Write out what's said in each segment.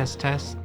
Test.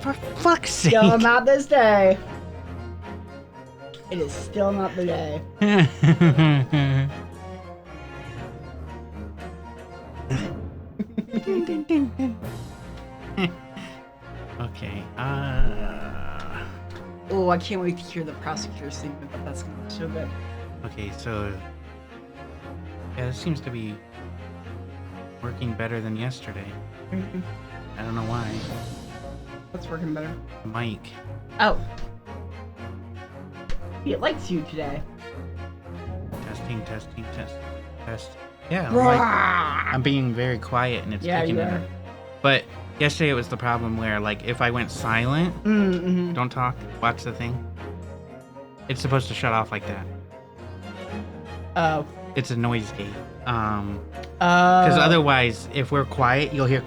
For fuck's sake. Still not this day. It is still not the day. Okay, Oh, I can't wait to hear the prosecutor's statement, but that's gonna be so good. okay, so... Yeah, this seems to be working better than yesterday. I don't know why. What's working better? The mic. Oh. It likes you today. Testing, test. Yeah, Rah! I'm being very quiet and it's Yeah, picking you it are. up. But yesterday it was the problem where, like, if I went silent, Mm-hmm. don't talk, watch the thing, it's supposed to shut off like that. Oh. It's a noise gate. Because otherwise, if we're quiet, you'll hear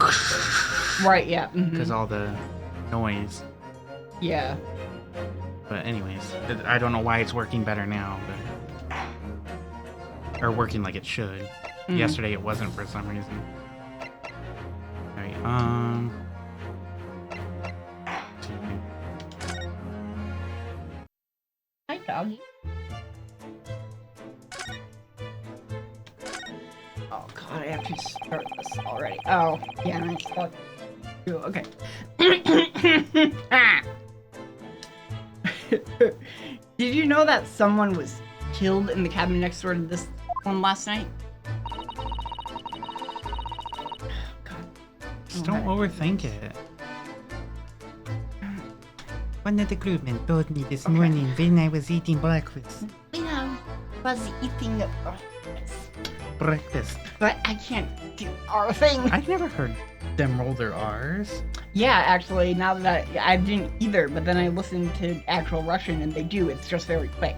Right, yeah. because all the noise. Yeah. But anyways, I don't know why it's working better now, but or working like it should. Yesterday it wasn't for some reason. Alright, Hi, doggy. Oh god, I have to start this already. Oh, yeah, nice. Okay. Ah. Did you know that someone was killed in the cabin next door to this one last night? just don't overthink it. One of the crewmen told me this morning when I was eating breakfast. Yeah, I was eating Breakfast. but I can't do our thing. I've never heard them roll their R's. Yeah, actually, now that I didn't either, but then I listened to actual Russian and they do. It's just very quick.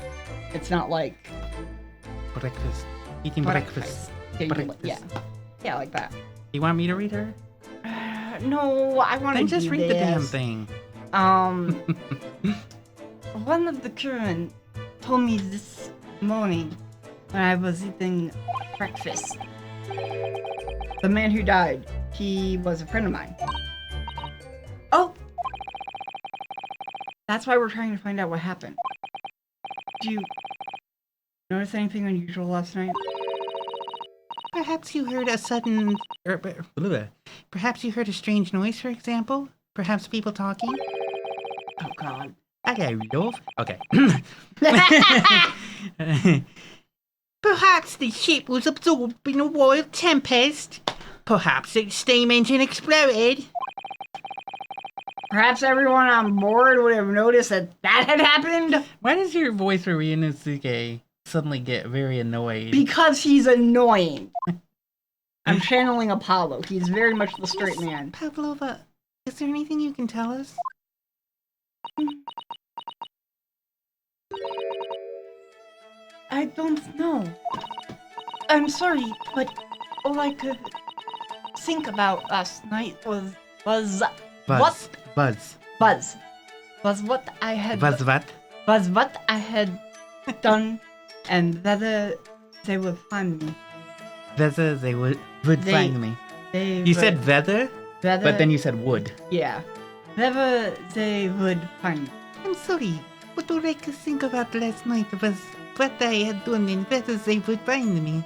It's not like Breakfast. Eating breakfast. Breakfast. Yeah, like that. You want me to read her? No, I want to Then just do read this. the damn thing. One of the crewmen told me this morning when I was eating breakfast. The man who died, he was a friend of mine. Oh! That's why we're trying to find out what happened. Did you notice anything unusual last night? Perhaps you heard a sudden... Perhaps you heard a strange noise, for example? Perhaps people talking? Oh god. Hello, love. Okay. Perhaps the ship was absorbed in a wild tempest. Perhaps its steam engine exploded. Perhaps everyone on board would have noticed that had happened? Why does your voice for Ryunosuke suddenly get very annoyed? Because he's annoying. I'm channeling Apollo. He's very much the straight man. Pavlova, is there anything you can tell us? I don't know. I'm sorry, but all I could think about last night was Buzz. what Buzz. was what I had Buzz what? was what I had done, and whether they would find me. Whether they would They- find me. They You would, said whether, whether, but then you said would. yeah, whether they would find me. I'm sorry. What all I could think about last night was what I had done and whether they would find me.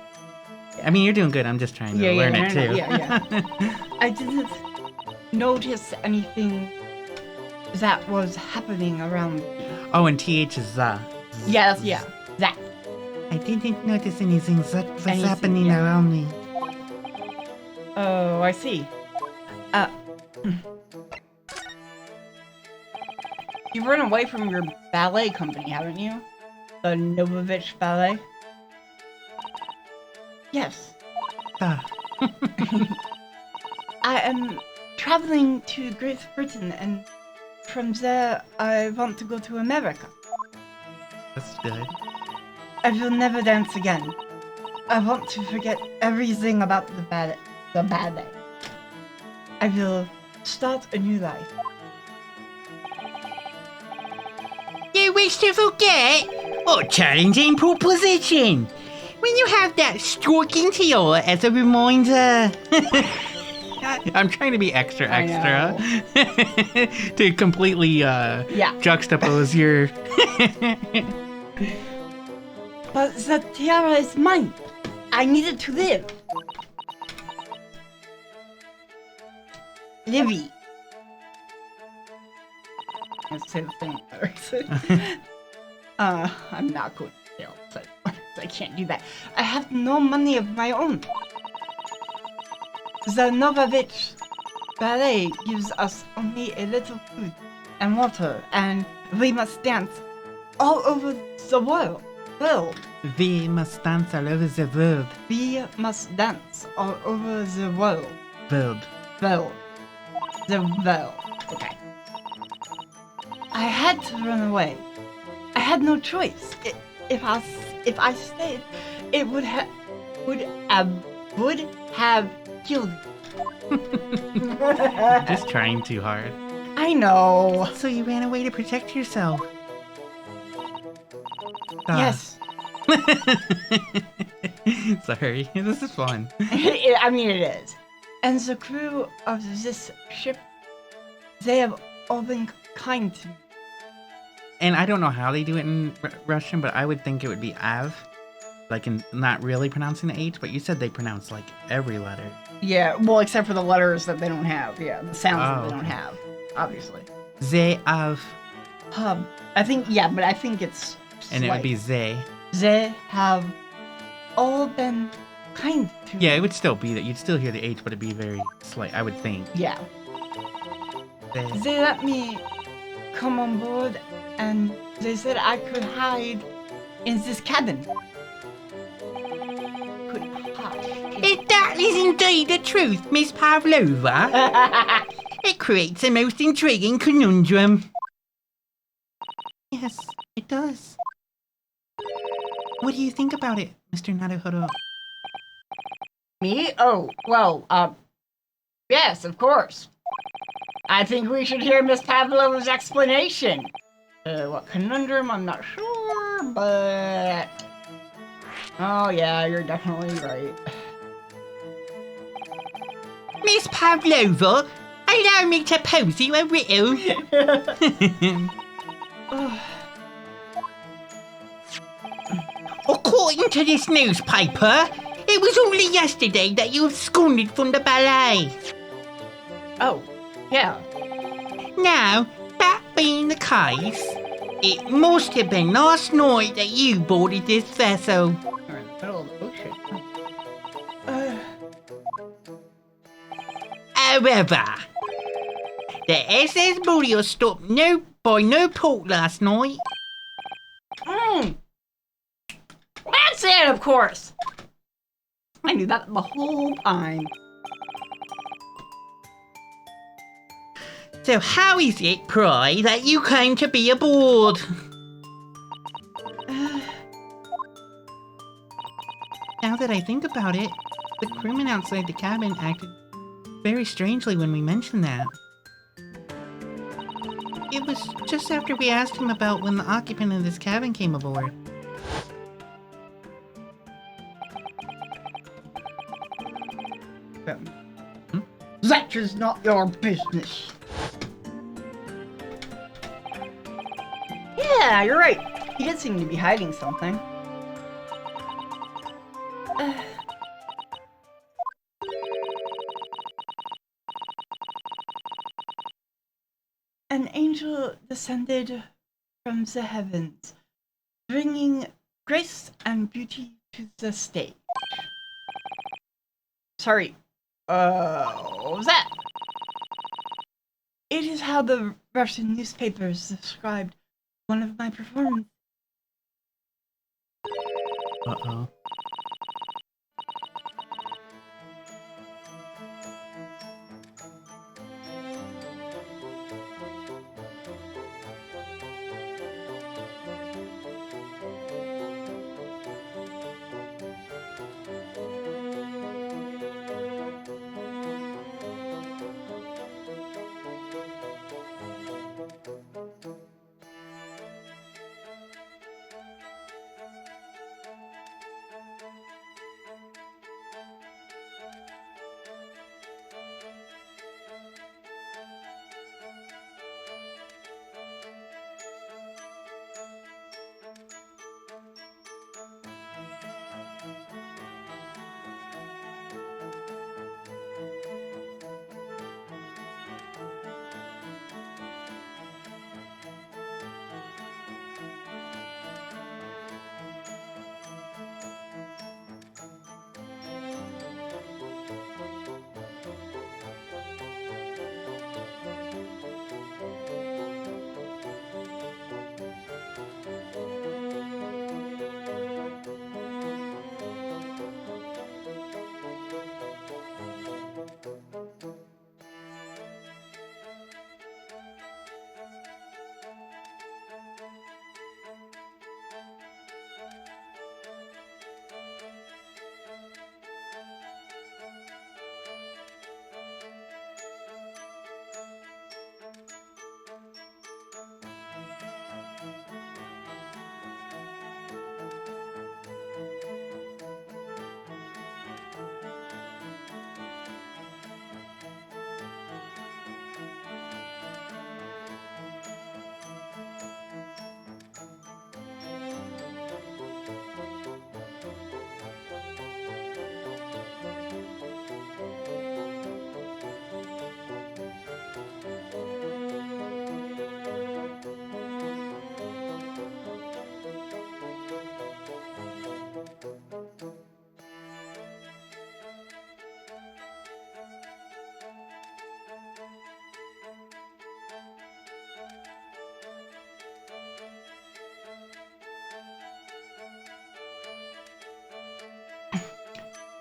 I mean, you're doing good. I'm just trying to learn it too. Yeah. I didn't notice anything that was happening around me. Oh, and TH is za. Yes, yeah. That. I didn't notice anything that was happening yeah. around me. Oh, I see. You've run away from your ballet company, haven't you? The Novovich Ballet? Yes. Ah, I am traveling to Great Britain, and from there I want to go to America. that's good. I will never dance again. I want to forget everything about the ballet. I will start a new life. You wish to forget? What challenging proposition! When you have that striking tail as a reminder. I'm trying to be extra I to completely juxtapose your. But the tiara is mine. I need it to live. Livy. Let's say the thing first. I'm not going to fail. So I can't do that. I have no money of my own. The Novovich Ballet gives us only a little food and water, and we must dance all over the world. We must dance all over the world. We must dance all over the world. World. The world. Okay. I had to run away. I had no choice. If I stayed, it would have killed me. Just trying too hard. I know. So you ran away to protect yourself. Yes. Sorry, this is fun. I mean, it is. And the crew of this ship, they have all been kind to me. And I don't know how they do it in Russian, but I would think it would be Av. Like, in not really pronouncing the H, but you said they pronounce, like, every letter. Yeah, well, except for the letters that they don't have. Yeah, the sounds that they don't okay. have, obviously. They have. I think, yeah, but I think it's And it would be they. They have all been kind to Yeah, me. it would still be that. You'd still hear the H, but it'd be very slight, I would think. Yeah. They. They let me come on board, and they said I could hide in this cabin. Could hide. If that is indeed the truth, Miss Pavlova, it creates a most intriguing conundrum. Yes, it does. What do you think about it, Mr. Naruhodo? Me? Oh, well, yes, of course. I think we should hear Miss Pavlova's explanation. What conundrum? I'm not sure, but... Oh, yeah, you're definitely right. Miss Pavlova, allow me to pose you a riddle. According to this newspaper, it was only yesterday that you absconded from the ballet. Oh, yeah. Now, that being the case, it must have been last night that you boarded this vessel. We're in the middle of the ocean. However, the SS Morio stopped by no port last night. That's it, of course. I knew that the whole time. So how is it, pray, that you came to be aboard? Now that I think about it, the crewman outside the cabin acted very strangely when we mentioned that. It was just after we asked him about when the occupant of this cabin came aboard. That is not your business. Yeah, you're right. He did seem to be hiding something. descended from the heavens, bringing grace and beauty to the stage. Sorry, what was that? It is how the Russian newspapers described one of my performances. Uh-oh.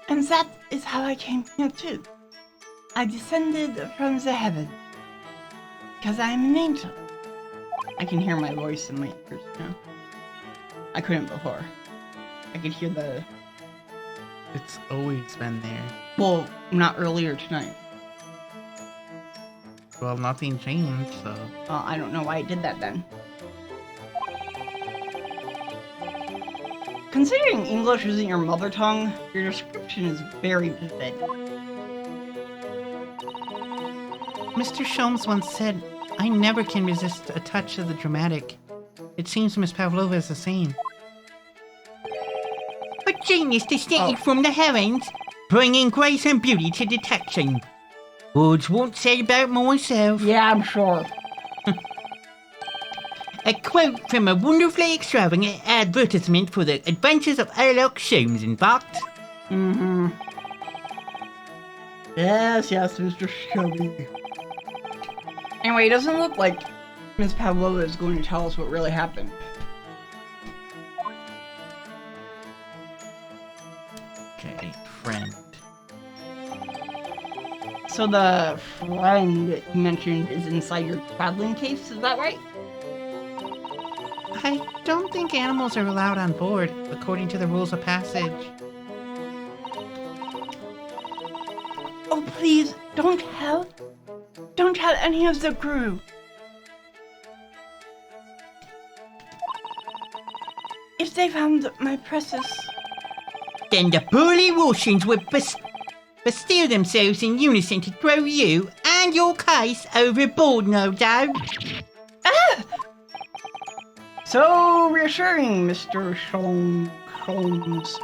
And that is how I came here too. I descended from the heavens, because I am an angel. I can hear my voice in my ears now. I couldn't before. I could hear the... It's always been there. Well, not earlier tonight. Well, nothing changed, so... Well, I don't know why I did that then. Considering English isn't your mother tongue, your description is very vivid. Mr. Sholmes once said, I never can resist a touch of the dramatic. It seems Miss Pavlova is the same. A genius descended from the heavens, bringing grace and beauty to detection. Words won't say about myself. Yeah, I'm sure. A quote from a wonderfully extravagant advertisement for the adventures of Sherlock Holmes, in fact. Mm-hmm. Yes, Mr. Shelby. Anyway, it doesn't look like Miss Pavlova is going to tell us what really happened. Okay, friend. So the friend you mentioned is inside your traveling case, is that right? I don't think animals are allowed on board, according to the rules of passage. Oh, please, don't tell any of the crew. If they found my precious... Then the burly Russians would bestir themselves in unison to throw you and your case overboard, no doubt. Ah! So reassuring, Mr. Holmes.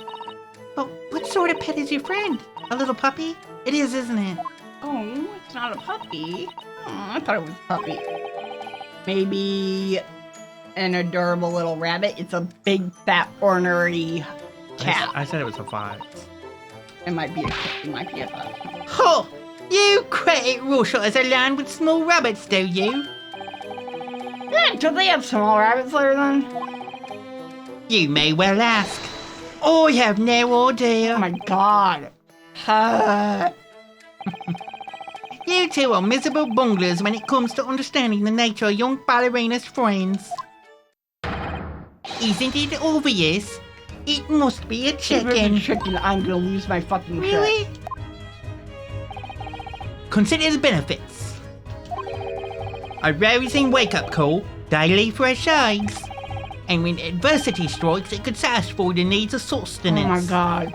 Oh, what sort of pet is your friend? A little puppy? It is, isn't it? Oh, it's not a puppy. Oh, I thought it was a puppy. maybe an adorable little rabbit. It's a big, fat, ornery cat. I said it was a fox. It might be a fox. Ho! You credit Rorschach as a land with small rabbits, do you? Yeah, do they have small rabbits there then? You may well ask. I have no idea. Oh my god. You two are miserable bunglers when it comes to understanding the nature of young ballerina's friends. Isn't it obvious? It must be a If it's a chicken. chicken, I'm gonna lose my fucking shit. Really? Consider the benefits. A rousing wake-up call, daily fresh eggs. And when adversity strikes, it could satisfy the needs of sustenance. Oh my god.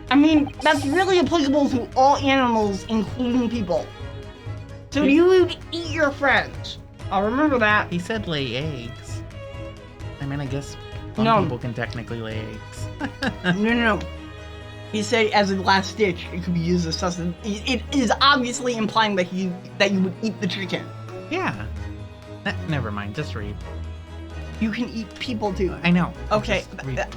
I mean, that's really applicable to all animals, including people. So you would eat your friends. I'll remember that. He said lay eggs. I mean, I guess some No. people can technically lay eggs. No. He said as a last ditch, it could be used as sustenance. It is obviously implying that you would eat the chicken. Yeah. Never mind, just read. You can eat people too. I know. Okay, Just read.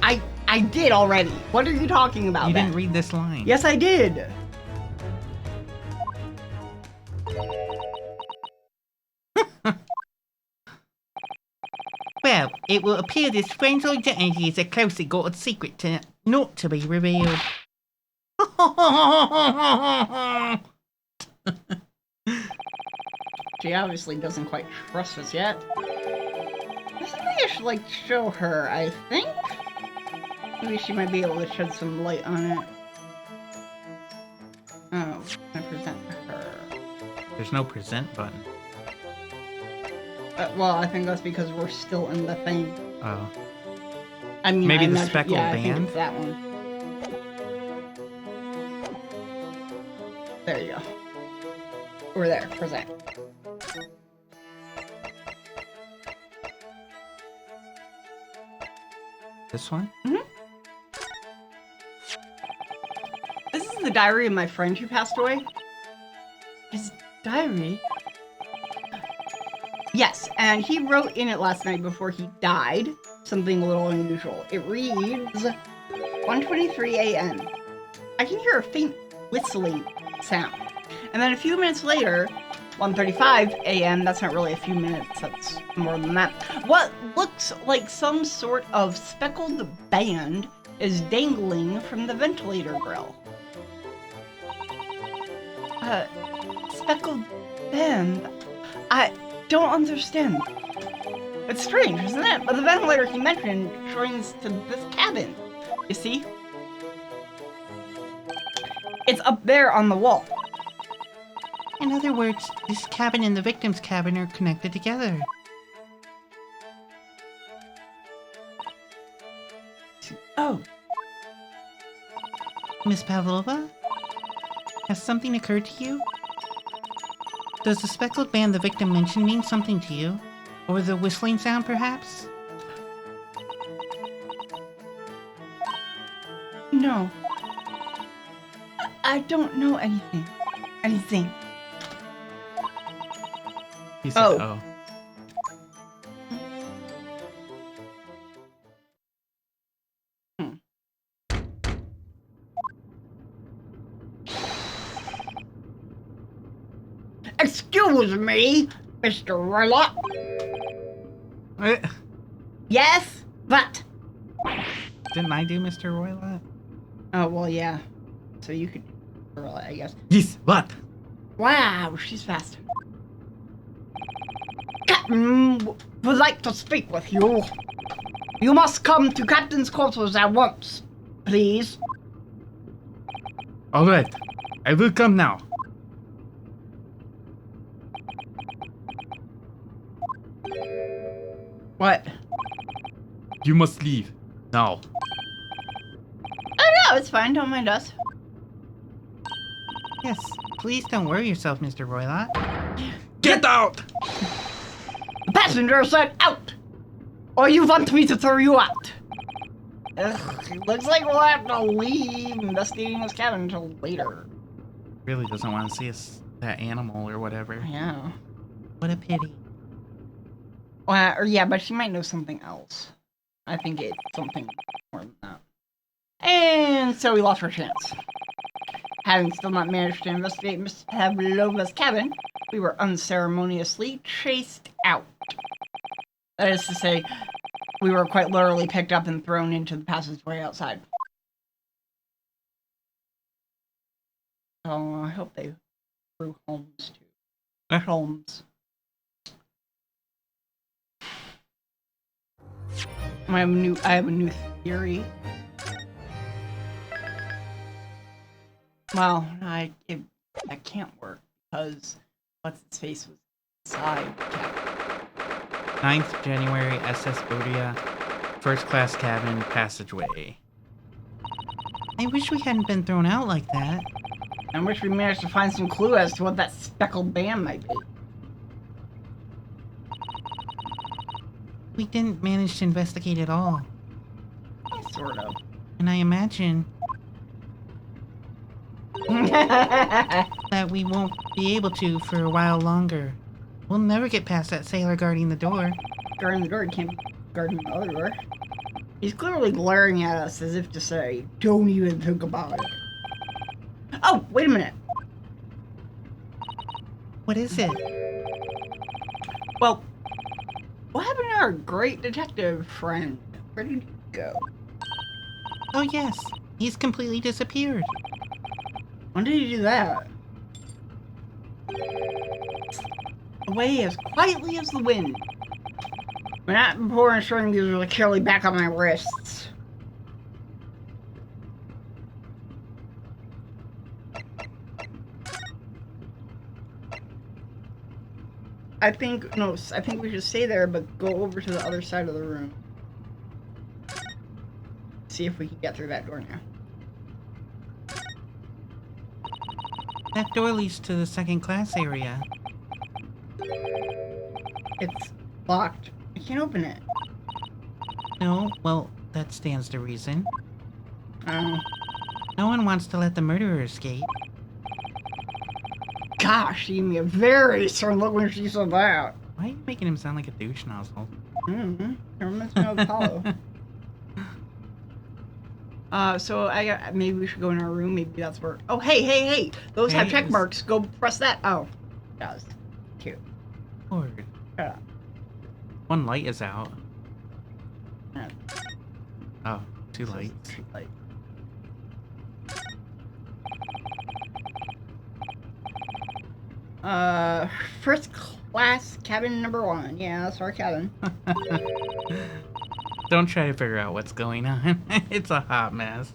I did already. What are you talking about? You then? didn't read this line. Yes, I did. Well, it will appear this friend's identity is a closely guarded secret not to be revealed. She obviously doesn't quite trust us yet. There's something I should like show her, I think. Maybe she might be able to shed some light on it. Oh, I present to her. There's no present button. Well, I think that's because we're still in the thing. Oh. I mean, Maybe I the imagine- speckled yeah, I think band? it's that one. There you go. Over there, present. This one? This is the diary of my friend who passed away. His diary? Yes, and he wrote in it last night before he died something a little unusual. It reads 1:23 a.m. I can hear a faint whistling sound. And then a few minutes later, 1:35 a.m. That's not really a few minutes, that's more than that. What looks like some sort of speckled band is dangling from the ventilator grill. Speckled band? I don't understand. It's strange, isn't it? But the ventilator he mentioned joins to this cabin. You see? It's up there on the wall. In other words, this cabin and the victim's cabin are connected together. Oh, Miss Pavlova? Has something occurred to you? Does the speckled band the victim mentioned mean something to you? Or the whistling sound, perhaps? no. I don't know anything. Anything. He said, Oh. oh. Excuse me, Mr. Warlock. Eh, Yes? But. Didn't I do Mr. Roylott? Oh, well, yeah. So you could. I guess. Yes, what? Wow, she's fast. Captain would like to speak with you. You must come to Captain's quarters at once, please. Alright, I will come now. What? You must leave. Now. Oh no, it's fine. Don't mind us. Yes, please don't worry yourself, Mr. Roylott. Get out! The passenger said out, or you want me to throw you out. Ugh, looks like we'll have to leave investigating this cabin until later. Really doesn't want to see us, that animal or whatever. Yeah. What a pity. Or yeah, but she might know something else. I think it's something more than that. And so we lost our chance. Having still not managed to investigate Miss Pavlova's cabin, we were unceremoniously chased out. That is to say, we were quite literally picked up and thrown into the passageway outside. Oh, I hope they threw Holmes too. Holmes. I have a new theory. Well, that can't work because what's its face was inside the cabin. 9th January, SS Bodia, first class cabin, passageway. I wish we hadn't been thrown out like that. I wish we managed to find some clue as to what that speckled band might be. We didn't manage to investigate at all. Sort of. And I imagine that we won't be able to for a while longer. We'll never get past that sailor guarding the door. Guarding the door, he can't be guarding the other door. He's clearly glaring at us as if to say, don't even think about it. Oh, wait a minute. What is it? Well, what happened to our great detective friend? Where did he go? Oh yes, he's completely disappeared. When did he do that? Away as quietly as the wind. But not before ensuring these were securely back on my wrists. I think we should stay there, but go over to the other side of the room. See if we can get through that door now. That door leads to the second class area. It's locked. I can't open it. No, well, that stands to reason. Oh. No one wants to let the murderer escape. Gosh, she gave me a very stern look when she said that. Why are you making him sound like a douche nozzle? Mm-hmm. It reminds me of Apollo. So maybe we should go in our room. Maybe that's where. Oh, hey! Those have check marks. Go press that. Oh, it does. Cute. Lord. Shut up. One light is out. Yeah. Oh, two lights. Too late. First class cabin number 1. Yeah, that's our cabin. Don't try to figure out what's going on. It's a hot mess.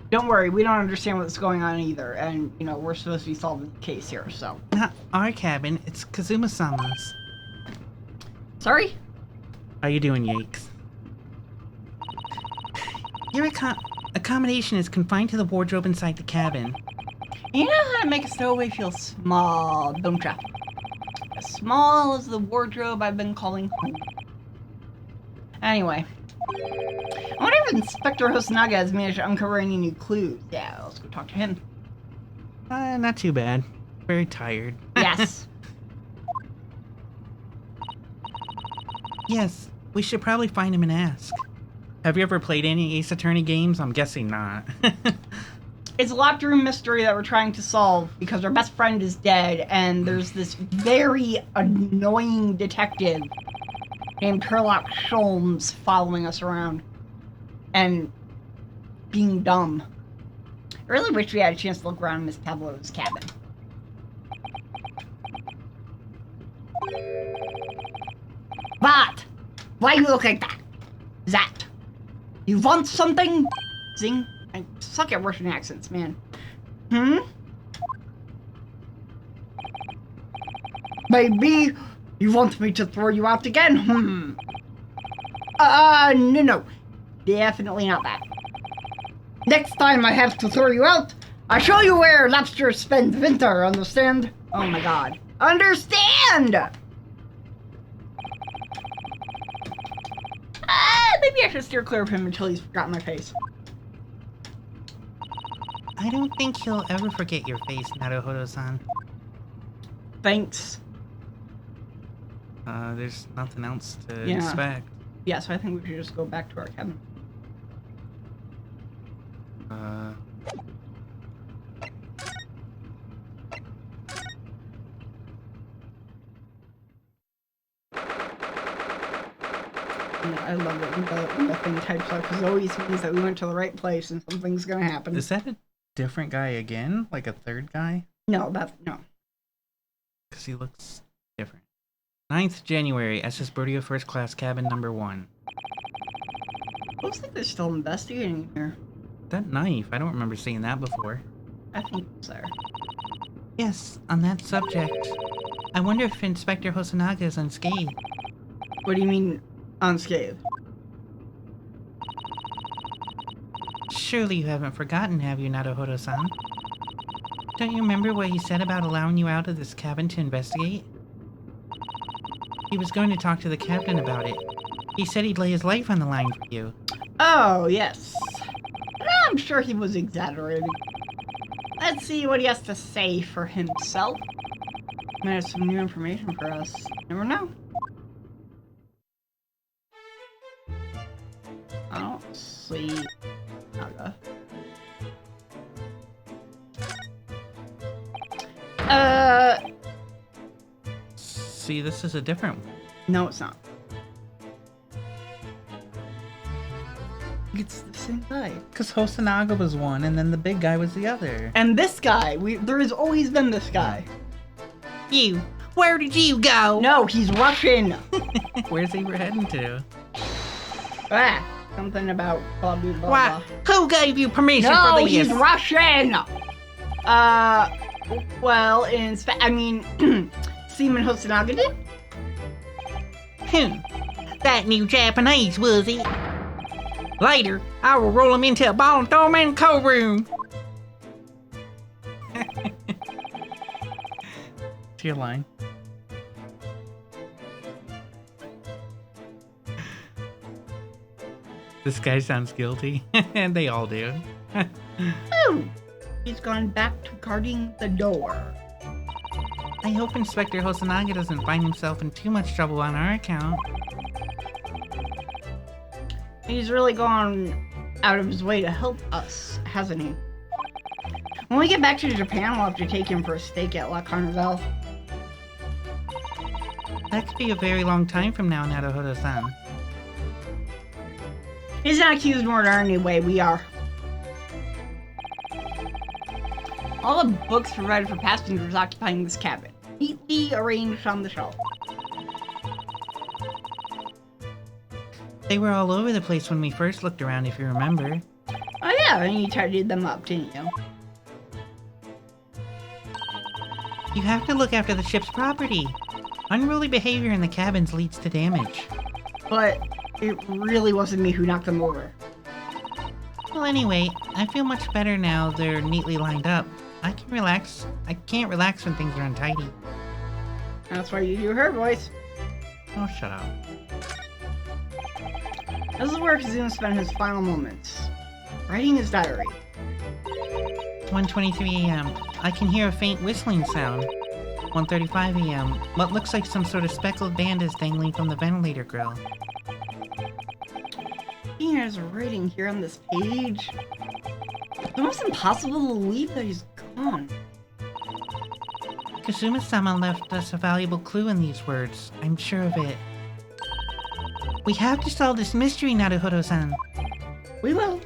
Don't worry, we don't understand what's going on either, and we're supposed to be solving the case here. So. Not our cabin, it's Kazuma-sama's. Sorry? How you doing, Yakes? Your accommodation is confined to the wardrobe inside the cabin. You know how to make a stowaway feel small, don't ya? As small as the wardrobe I've been calling home. Anyway. I wonder if Inspector Hosonaga has managed to uncover any new clues. Yeah, let's go talk to him. Not too bad. Very tired. Yes. Yes, we should probably find him and ask. Have you ever played any Ace Attorney games? I'm guessing not. It's a locked room mystery that we're trying to solve because our best friend is dead and there's this very annoying detective named Sherlock Sholmes following us around and being dumb. I really wish we had a chance to look around Miss Pavlova's cabin. But why you look like that? That. You want something? Zing. I suck at Russian accents, man. Maybe you want me to throw you out again? No. Definitely not that. Next time I have to throw you out, I show you where lobsters spend winter, understand? Oh my god. Understand! Maybe I should steer clear of him until he's forgotten my face. I don't think he'll ever forget your face, Naruhodo-san. Thanks. There's nothing else to Yeah. expect. Yeah, so I think we should just go back to our cabin. I love it when the thing types up, because it always means that we went to the right place and something's gonna happen. Is that a different guy again? Like a third guy? No. Because he looks different. 9th January, SS Bordio First Class Cabin number 1. Looks like they're still investigating here. That knife, I don't remember seeing that before. I think it's there. Yes, on that subject. I wonder if Inspector Hosonaga is unscathed. What do you mean, unscathed? Surely you haven't forgotten, have you, Naruhodo-san? Don't you remember what he said about allowing you out of this cabin to investigate? He was going to talk to the captain about it. He said he'd lay his life on the line for you. Oh, yes. I'm sure he was exaggerating. Let's see what he has to say for himself. Might have some new information for us. Never know. I don't see Naga. See, this is a different one. No, it's not. It's the same guy. Because Hosonaga was one, and then the big guy was the other. And this guy, there has always been this guy. You, where did you go? No, he's Russian. Where's he heading to? Something about blah blah blah. Why? Who gave you permission No, for this? he's Russian. Well, Seaman Hosonaga did. That new Japanese, was it? Later, I will roll him into a ball and throw him in the cold room. To your line. This guy sounds guilty. And they all do. Oh, he's gone back to guarding the door. I hope Inspector Hosonaga doesn't find himself in too much trouble on our account. He's really gone out of his way to help us, hasn't he? When we get back to Japan, we'll have to take him for a steak at La Carnival. That could be a very long time from now, Naruhodo-san. He's not accused nor anyway, we are. All the books provided for passengers occupying this cabin, neatly arranged on the shelf. They were all over the place when we first looked around, if you remember. Oh yeah, and you tidied them up, didn't you? You have to look after the ship's property. Unruly behavior in the cabins leads to damage. But it really wasn't me who knocked them over. Well, anyway, I feel much better now they're neatly lined up. I can relax. I can't relax when things are untidy. That's why you do her voice. Oh, shut up. This is where Kazuma spent his final moments, writing his diary. 1:23 a.m. I can hear a faint whistling sound. 1:35 a.m. What looks like some sort of speckled band is dangling from the ventilator grill. There's a writing here on this page. It's almost impossible to believe that he's gone. Kazuma-sama left us a valuable clue in these words. I'm sure of it. We have to solve this mystery, Naruhodo-san. We will.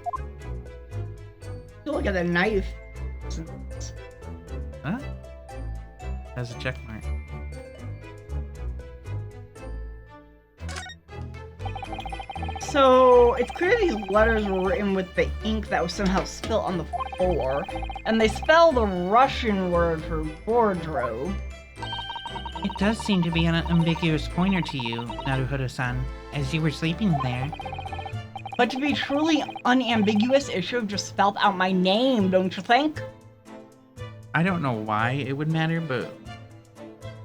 Look at the knife. Huh? Has a check mark. So, it's clear these letters were written with the ink that was somehow spilt on the floor, and they spell the Russian word for wardrobe. It does seem to be an ambiguous pointer to you, Naruhodo-san, as you were sleeping there. But to be truly unambiguous, it should have just spelled out my name, don't you think? I don't know why it would matter, but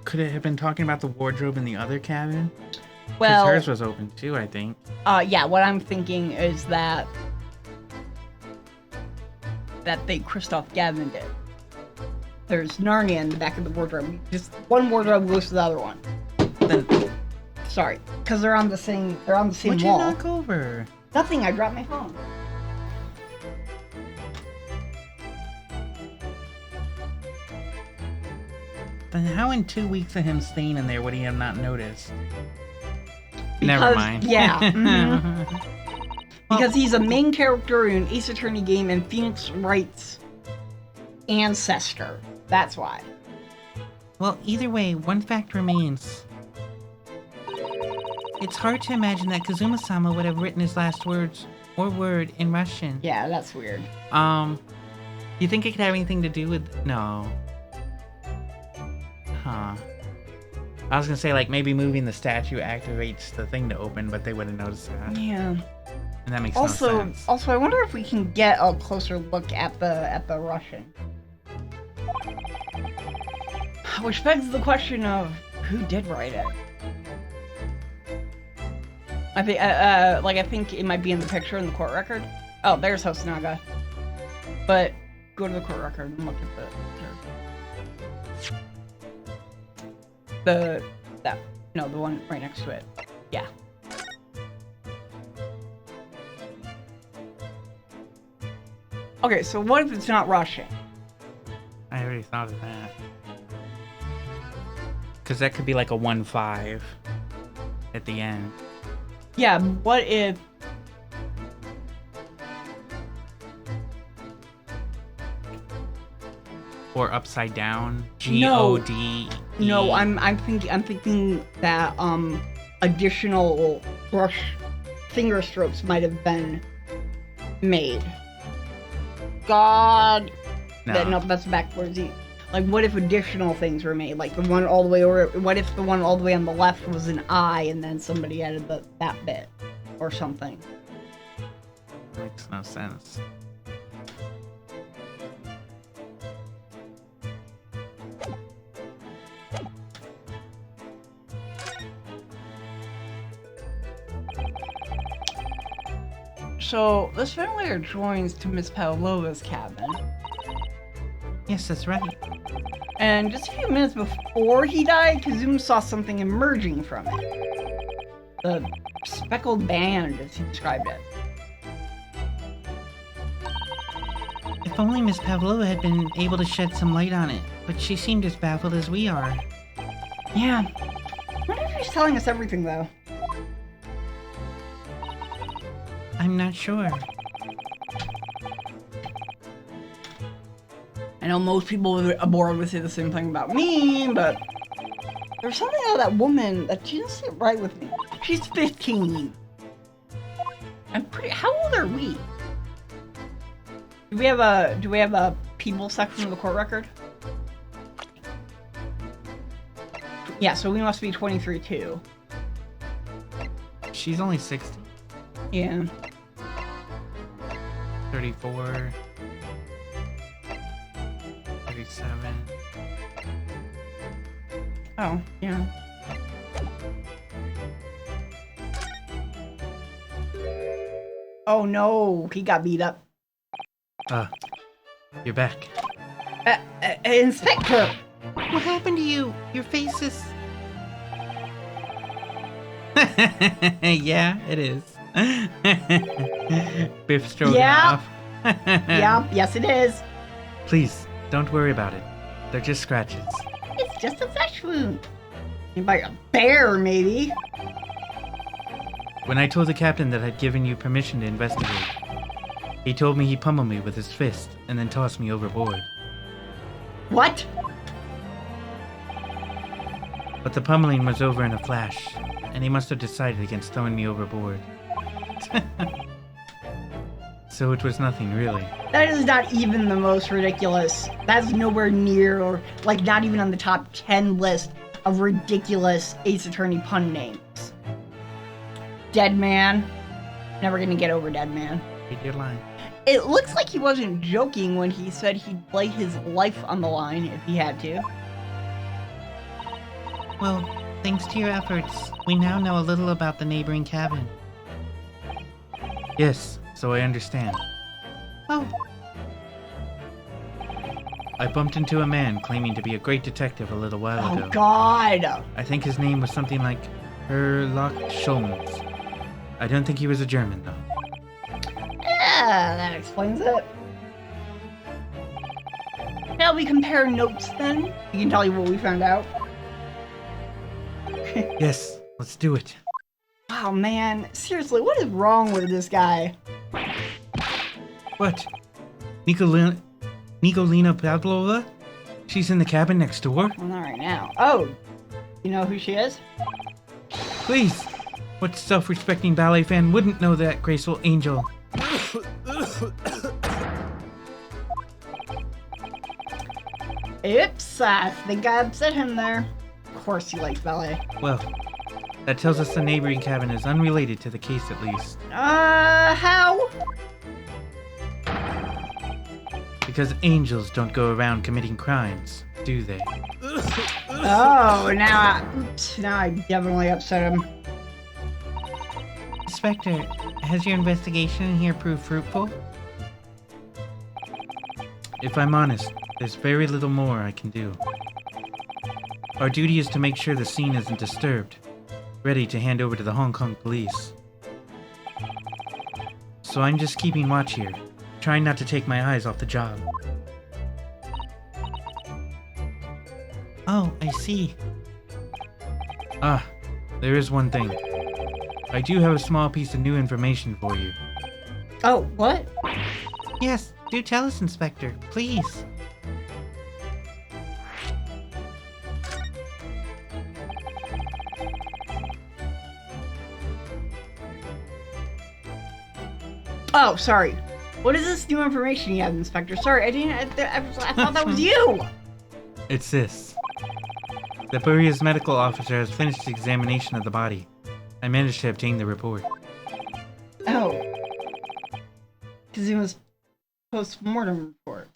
could it have been talking about the wardrobe in the other cabin? Because Well, hers was open too, I think. yeah, what I'm thinking is that that they Christoph Gavin did. There's Narnia in the back of the wardrobe. Just one wardrobe goes to the other one. Then Sorry, because they're on the same what'd you wall. knock over? Nothing. I dropped my phone. Then how in 2 weeks of him staying in there would he have not noticed? Never mind. Yeah. Mhm. Because he's a main character in an Ace Attorney game and Phoenix Wright's ancestor. That's why. Well, either way, one fact remains. It's hard to imagine that Kazuma-sama would have written his last words or word in Russian. Yeah, that's weird. You think it could have anything to do with... No. Huh. I was gonna say, like, maybe moving the statue activates the thing to open, but they wouldn't notice that. Yeah. And that makes no sense. Also, I wonder if we can get a closer look at the Russian. Which begs the question of who did write it. I think it might be in the picture in the court record. Oh, there's Hosonaga. But go to the court record and look at the one right next to it. Yeah. Okay, so what if it's not Russian? I already thought of that. Because that could be like a 1-5 at the end. Yeah, what if... Or upside down. G-O-D. No, I'm thinking that additional brush finger strokes might have been made. God. No. That's backwards. Like, what if additional things were made? Like the one all the way over. What if the one all the way on the left was an I, and then somebody added that bit, or something? Makes no sense. So this ventilator joins to Miss Pavlova's cabin. Yes, that's right. And just a few minutes before he died, Kazuma saw something emerging from it. The speckled band, as he described it. If only Miss Pavlova had been able to shed some light on it, but she seemed as baffled as we are. Yeah. I wonder if he's telling us everything, though. I'm not sure. I know most people aboard would say the same thing about me, but there's something about that woman that didn't sit right with me. She's 15. How old are we? Do we have a people section of the court record? Yeah, so we must be 23 too. She's only 60. Yeah. 34. 37. Oh, yeah. Oh no, he got beat up. You're back. Inspector! What happened to you? Your face is... Yeah, it is. Biff Stroganoff. Yeah, yes it is. Please, don't worry about it. They're just scratches. It's just a flesh wound. By a bear, maybe. When I told the captain that I'd given you permission to investigate, he told me he pummeled me with his fist and then tossed me overboard. What? But the pummeling was over in a flash, and he must have decided against throwing me overboard. So it was nothing, really. That is not even the most ridiculous. That's nowhere near, or like not even on the top 10 list of ridiculous Ace Attorney pun names. Dead Man. Never gonna get over Dead Man. Read your line. It looks like he wasn't joking when he said he'd lay his life on the line if he had to. Well, thanks to your efforts, we now know a little about the neighboring cabin. Yes, so I understand. Oh, I bumped into a man claiming to be a great detective a little while ago. Oh, God. I think his name was something like Sherlock Sholmes. I don't think he was a German, though. Yeah, that explains it. Shall we compare notes then? We can tell you what we found out. Yes, let's do it. Wow, man. Seriously, what is wrong with this guy? What? Nikolina Pavlova? She's in the cabin next door? Well, not right now. Oh, you know who she is? Please! What self-respecting ballet fan wouldn't know that graceful angel? Oops, I think I upset him there. Of course he likes ballet. Well, that tells us the neighboring cabin is unrelated to the case at least. How? Because angels don't go around committing crimes, do they? Oh, now I definitely upset him. Inspector, has your investigation in here proved fruitful? If I'm honest, there's very little more I can do. Our duty is to make sure the scene isn't disturbed, ready to hand over to the Hong Kong police. So I'm just keeping watch here, trying not to take my eyes off the job. Oh, I see. Ah, there is one thing. I do have a small piece of new information for you. Oh, what? Yes, do tell us, Inspector, please. Oh, sorry. What is this new information you have, Inspector? Sorry, I thought that was you! It's this. The Buria's medical officer has finished the examination of the body. I managed to obtain the report. Oh. Kazuma's postmortem report.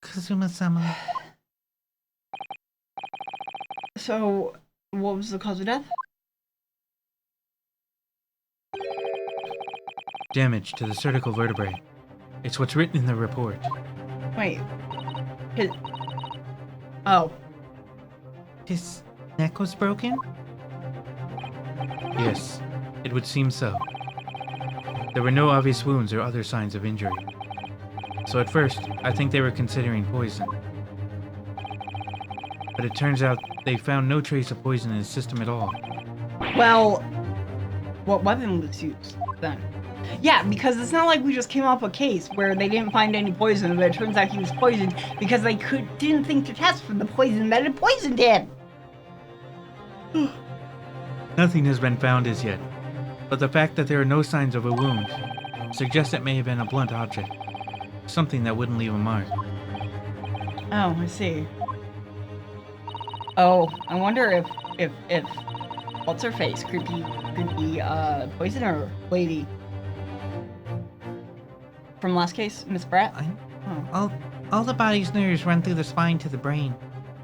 Kazuma-sama. So, what was the cause of death? Damage to the cervical vertebrae. It's what's written in the report. Wait. Oh. His neck was broken? Yes, it would seem so. There were no obvious wounds or other signs of injury. So at first, I think they were considering poison. But it turns out they found no trace of poison in his system at all. Well, what weapon was used then? Yeah, because it's not like we just came off a case where they didn't find any poison, but it turns out he was poisoned because they didn't think to test for the poison that had poisoned him. Nothing has been found as yet, but the fact that there are no signs of a wound suggests it may have been a blunt object. Something that wouldn't leave a mark. Oh, I see. Oh, I wonder if what's her face? Creepy poisoner lady from last case, Miss Bratt? All the body's nerves run through the spine to the brain.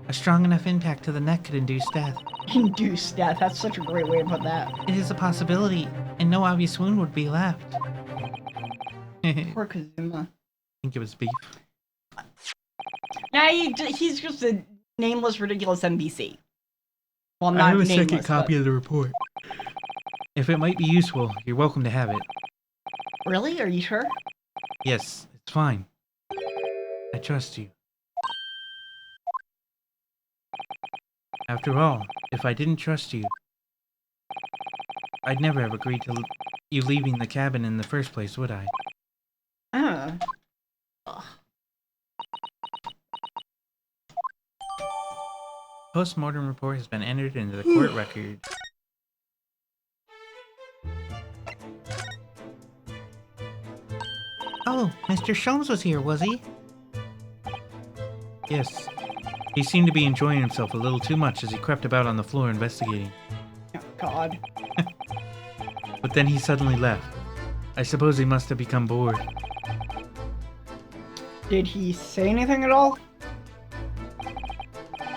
A strong enough impact to the neck could induce death. Induced death. That's such a great way to put that. It is a possibility, and no obvious wound would be left. Poor Kazuma. I think it was beef. Nah, he's just a nameless, ridiculous NPC. Well, I not have a nameless, second copy of the report. If it might be useful, you're welcome to have it. Really? Are you sure? Yes, it's fine. I trust you. After all, if I didn't trust you, I'd never have agreed to you leaving the cabin in the first place, would I? Ugh. Postmortem report has been entered into the court record. Oh, Mr. Sholmes was here, was he? Yes. He seemed to be enjoying himself a little too much as he crept about on the floor investigating. Oh, God. But then he suddenly left. I suppose he must have become bored. Did he say anything at all?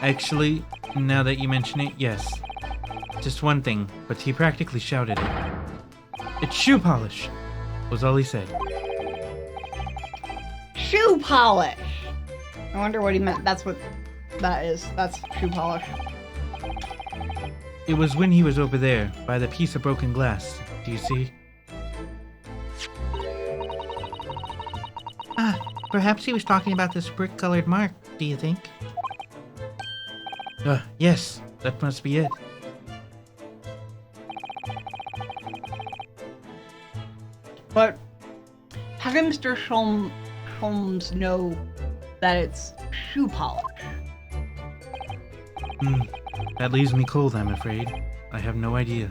Actually, now that you mention it, yes. Just one thing, but he practically shouted it. "It's shoe polish!" was all he said. Shoe polish! I wonder what he meant. That's what that is. That's shoe polish. It was when he was over there, by the piece of broken glass. Do you see? Ah, perhaps he was talking about this brick-colored mark, do you think? Yes, that must be it. But how can Mr. Holmes know that it's shoe polish? That leaves me cold, I'm afraid. I have no idea.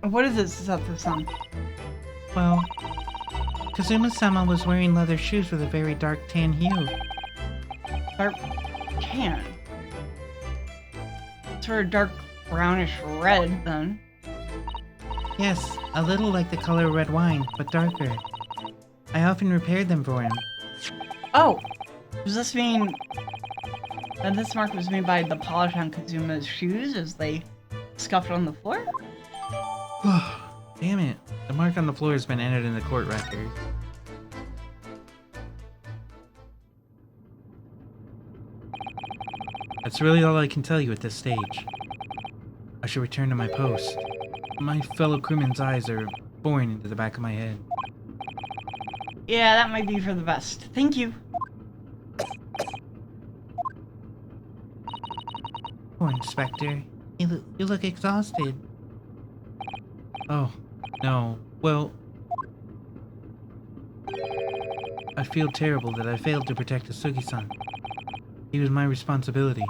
What is this set this on? Well, Kazuma-sama was wearing leather shoes with a very dark tan hue. Dark tan. Sort of dark brownish red, then. Yes, a little like the color of red wine, but darker. I often repaired them for him. Oh! Does this mean that this mark was made by the polish on Kazuma's shoes as they scuffed on the floor? Damn it. The mark on the floor has been entered in the court record. That's really all I can tell you at this stage. I should return to my post. My fellow crewmen's eyes are boring into the back of my head. Yeah, that might be for the best. Thank you. Poor Inspector. You look exhausted. Oh, no. Well, I feel terrible that I failed to protect Asugi-san. He was my responsibility.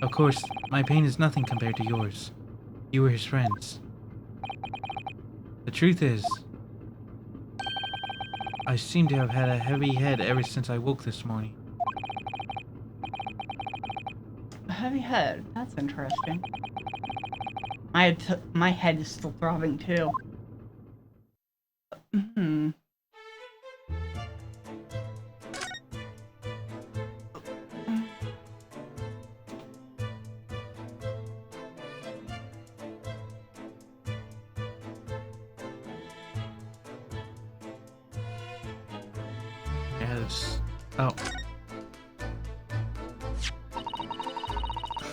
Of course, my pain is nothing compared to yours. You were his friends. The truth is, I seem to have had a heavy head ever since I woke this morning. A heavy head. That's interesting. My head is still throbbing too. Yes. Oh.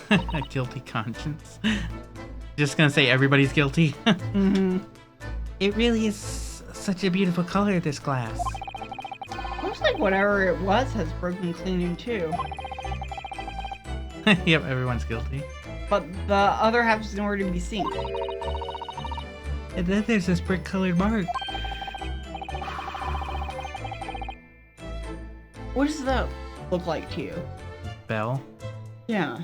A guilty conscience. Just gonna say everybody's guilty. It really is such a beautiful color, this glass. Looks like whatever it was has broken cleaning too. Yep, everyone's guilty. But the other half is nowhere to be seen. And then there's this brick-colored mark. What does that look like to you? Bell. Yeah.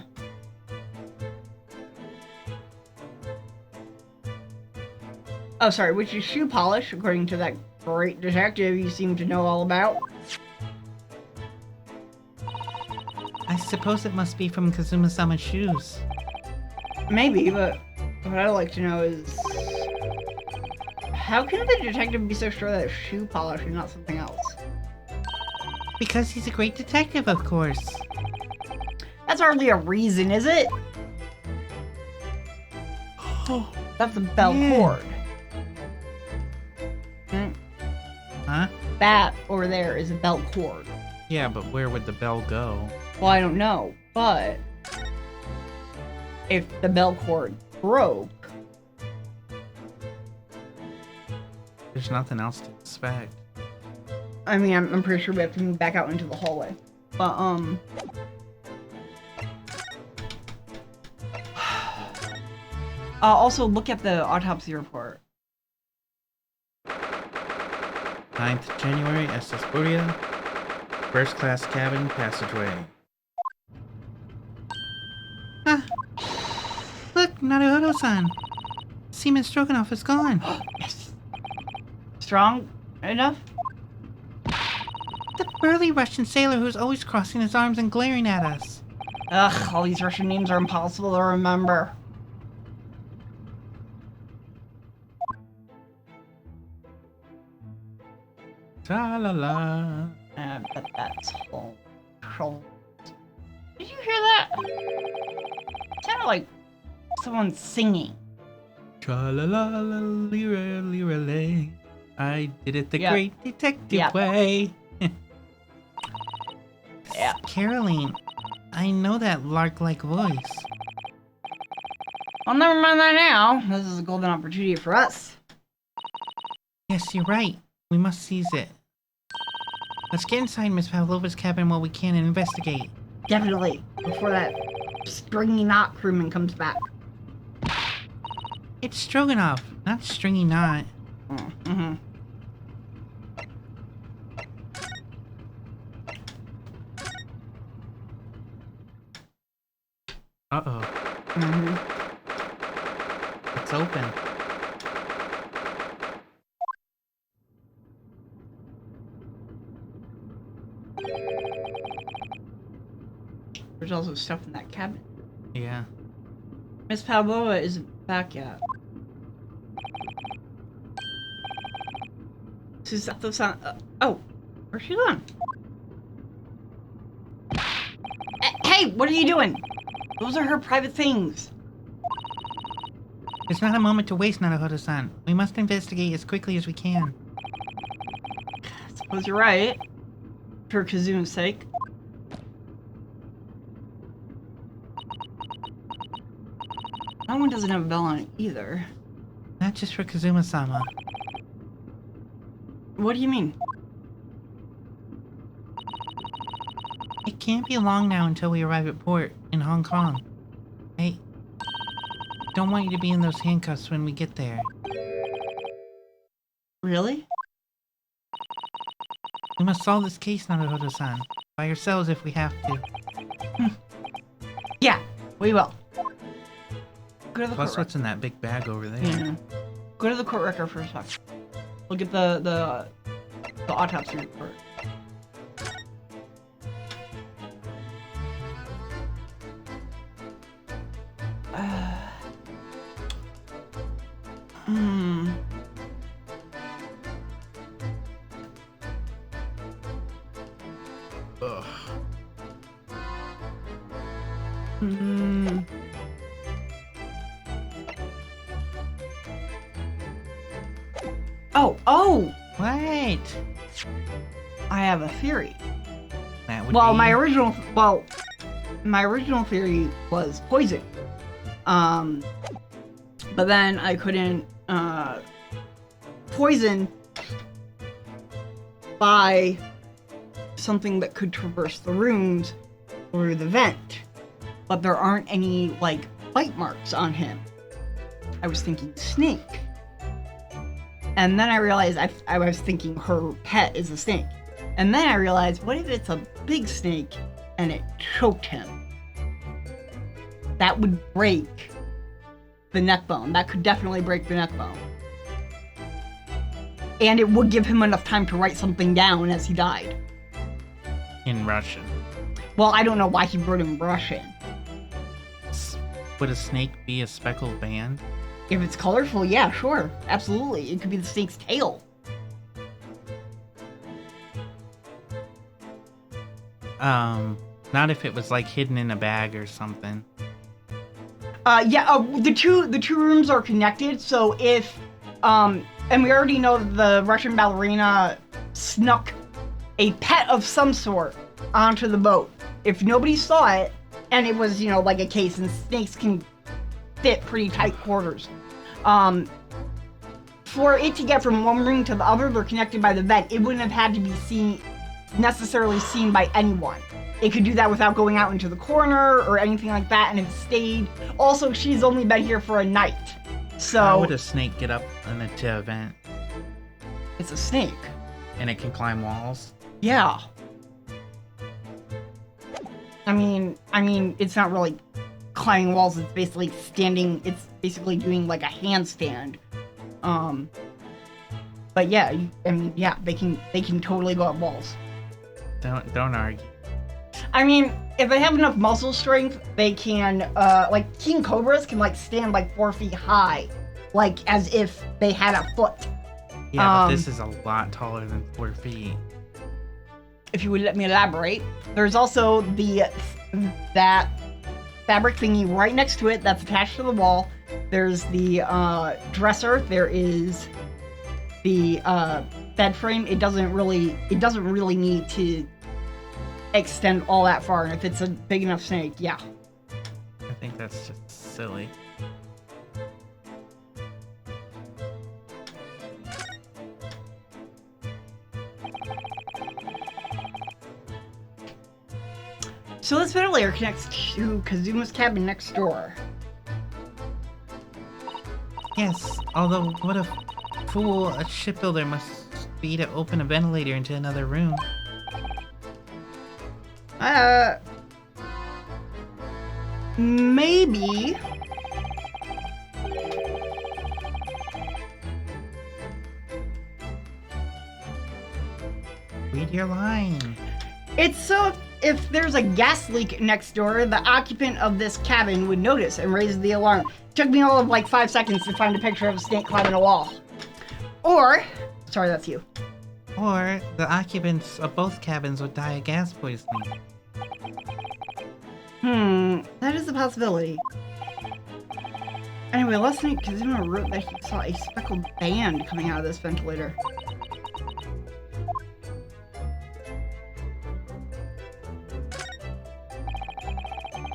Oh, sorry, which is shoe polish, according to that great detective you seem to know all about. I suppose it must be from Kazuma-sama's shoes. Maybe, but what I'd like to know is... how can the detective be so sure that it's shoe polish and not something else? Because he's a great detective, of course. That's hardly a reason, is it? Oh, That's the bell cord. huh? That over there is a bell cord. Yeah, but where would the bell go? Well, I don't know, but if the bell cord broke, There's nothing else to expect. I mean, I'm pretty sure we have to move back out into the hallway. But, also look at the autopsy report. 9th January, SS Buria. First class cabin, passageway. Ah! Look, Naruhodo-san! Seaman Stroganoff is gone. Yes. Strong enough? The burly Russian sailor who's always crossing his arms and glaring at us. Ugh, all these Russian names are impossible to remember. Ta-la-la. But that's Holmes. Did you hear that? It sounded like Someone's singing. Tra-la-la-la-lira-lira-lay. I did it the Yep. great detective Yep. way. Yeah. Caroline, I know that lark-like voice. Well, never mind that now. This is a golden opportunity for us. Yes, you're right. We must seize it. Let's get inside Miss Pavlova's cabin while we can and investigate. Definitely. Before that stringy knot crewman comes back. It's Stroganoff, not Stringy Knot. Mm-hmm. Uh-oh. Mm-hmm. It's open. There's also stuff in that cabinet. Yeah. Miss Pavlova isn't back yet. Susato-san. Oh, where's she gone? Hey, what are you doing? Those are her private things. There's not a moment to waste, Naruhodo-san. We must investigate as quickly as we can. I suppose you're right. For Kazuma's sake. That one doesn't have a bell on it either. Not just for Kazuma-sama. What do you mean? It can't be long now until we arrive at port in Hong Kong. I don't want you to be in those handcuffs when we get there. Really? We must solve this case, Naruhodo-san. By ourselves if we have to. Yeah, we will. Go to the Plus, court what's in that big bag over there? record. Yeah. Go to the court record for a sec. Look at the autopsy report. Hmm. Ugh. Hmm. Oh! What? I have a theory. That would Well, be... my original theory was poison. But then I couldn't poison by something that could traverse the rooms through the vent. But there aren't any like bite marks on him. I was thinking snake. And then I realized I was thinking her pet is a snake. And then I realized, what if it's a big snake and it choked him? That would break the neck bone. That could definitely break the neck bone. And it would give him enough time to write something down as he died. In Russian. Well, I don't know why he wrote in Russian. Would a snake be a speckled band? If it's colorful, yeah, sure. Absolutely. It could be the snake's tail. Not if it was like hidden in a bag or something. The two rooms are connected, so if and we already know the Russian ballerina snuck a pet of some sort onto the boat. If nobody saw it, and it was, you know, like a case, and snakes can fit pretty tight quarters. For it to get from one room to the other, they're connected by the vent. It wouldn't have had to be necessarily seen by anyone. It could do that without going out into the corner or anything like that, and it stayed. Also, she's only been here for a night, so How would a snake get up into a vent? it's a snake. And it can climb walls? Yeah. I mean, it's not really climbing walls. It's basically standing. It's basically doing like a handstand. But yeah, they can totally go up walls. Don't argue. I mean, if they have enough muscle strength, they can, like, king cobras can, like, stand, like, 4 feet high. Like, as if they had a foot. Yeah, but this is a lot taller than 4 feet. If you would let me elaborate. There's also that fabric thingy right next to it that's attached to the wall. There's the dresser. There is the bed frame. It doesn't really need to extend all that far. And if it's a big enough snake, yeah. I think that's just silly. So this ventilator connects to Kazuma's cabin next door. Yes, although what a fool a shipbuilder must be to open a ventilator into another room. Maybe. Read your line. It's so if there's a gas leak next door, the occupant of this cabin would notice and raise the alarm. Took me all of like 5 seconds to find a picture of a snake climbing a wall. Or, sorry, that's you. Or the occupants of both cabins would die of gas poisoning. That is a possibility. Anyway, last night Kazuma wrote that he saw a speckled band coming out of this ventilator.